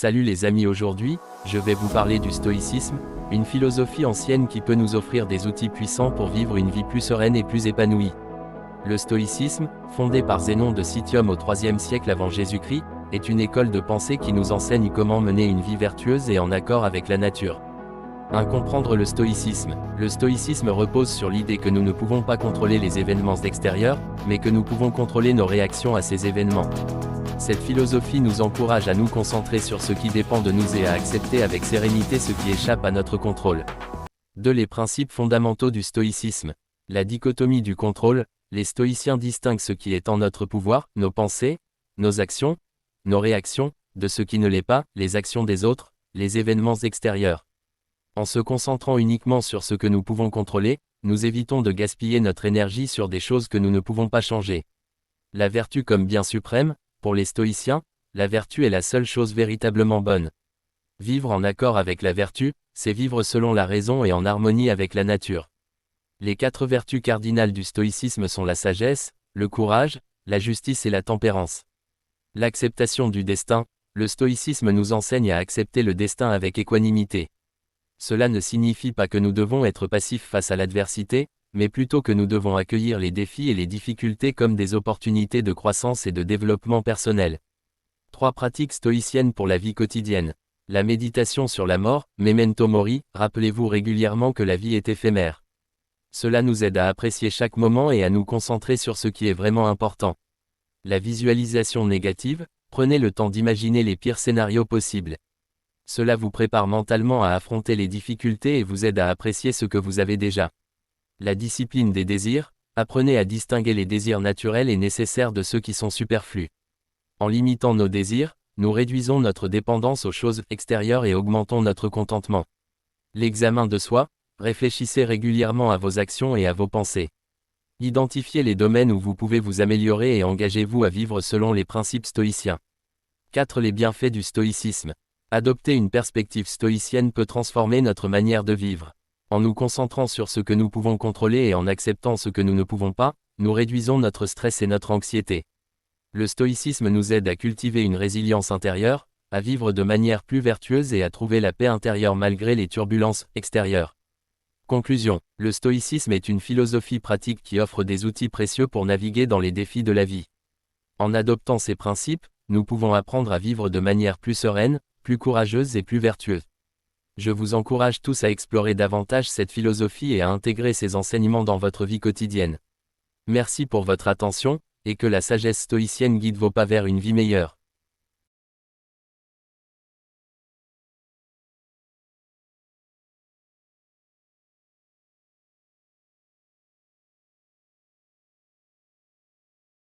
Salut les amis, aujourd'hui, je vais vous parler du stoïcisme, une philosophie ancienne qui peut nous offrir des outils puissants pour vivre une vie plus sereine et plus épanouie. Le stoïcisme, fondé par Zénon de Citium au IIIe siècle avant Jésus-Christ, est une école de pensée qui nous enseigne comment mener une vie vertueuse et en accord avec la nature. 1. Comprendre le stoïcisme. Le stoïcisme repose sur l'idée que nous ne pouvons pas contrôler les événements extérieurs, mais que nous pouvons contrôler nos réactions à ces événements. Cette philosophie nous encourage à nous concentrer sur ce qui dépend de nous et à accepter avec sérénité ce qui échappe à notre contrôle. 2. Les principes fondamentaux du stoïcisme. La dichotomie du contrôle. Les stoïciens distinguent ce qui est en notre pouvoir, nos pensées, nos actions, nos réactions, de ce qui ne l'est pas, les actions des autres, les événements extérieurs. En se concentrant uniquement sur ce que nous pouvons contrôler, nous évitons de gaspiller notre énergie sur des choses que nous ne pouvons pas changer. La vertu comme bien suprême. Pour les stoïciens, la vertu est la seule chose véritablement bonne. Vivre en accord avec la vertu, c'est vivre selon la raison et en harmonie avec la nature. Les 4 vertus cardinales du stoïcisme sont la sagesse, le courage, la justice et la tempérance. L'acceptation du destin. Le stoïcisme nous enseigne à accepter le destin avec équanimité. Cela ne signifie pas que nous devons être passifs face à l'adversité, mais plutôt que nous devons accueillir les défis et les difficultés comme des opportunités de croissance et de développement personnel. 3 pratiques stoïciennes pour la vie quotidienne. La méditation sur la mort, memento mori, rappelez-vous régulièrement que la vie est éphémère. Cela nous aide à apprécier chaque moment et à nous concentrer sur ce qui est vraiment important. La visualisation négative, prenez le temps d'imaginer les pires scénarios possibles. Cela vous prépare mentalement à affronter les difficultés et vous aide à apprécier ce que vous avez déjà. La discipline des désirs, apprenez à distinguer les désirs naturels et nécessaires de ceux qui sont superflus. En limitant nos désirs, nous réduisons notre dépendance aux choses extérieures et augmentons notre contentement. L'examen de soi, réfléchissez régulièrement à vos actions et à vos pensées. Identifiez les domaines où vous pouvez vous améliorer et engagez-vous à vivre selon les principes stoïciens. 4. Les bienfaits du stoïcisme. Adopter une perspective stoïcienne peut transformer notre manière de vivre. En nous concentrant sur ce que nous pouvons contrôler et en acceptant ce que nous ne pouvons pas, nous réduisons notre stress et notre anxiété. Le stoïcisme nous aide à cultiver une résilience intérieure, à vivre de manière plus vertueuse et à trouver la paix intérieure malgré les turbulences extérieures. Conclusion. Le stoïcisme est une philosophie pratique qui offre des outils précieux pour naviguer dans les défis de la vie. En adoptant ces principes, nous pouvons apprendre à vivre de manière plus sereine, plus courageuse et plus vertueuse. Je vous encourage tous à explorer davantage cette philosophie et à intégrer ces enseignements dans votre vie quotidienne. Merci pour votre attention, et que la sagesse stoïcienne guide vos pas vers une vie meilleure.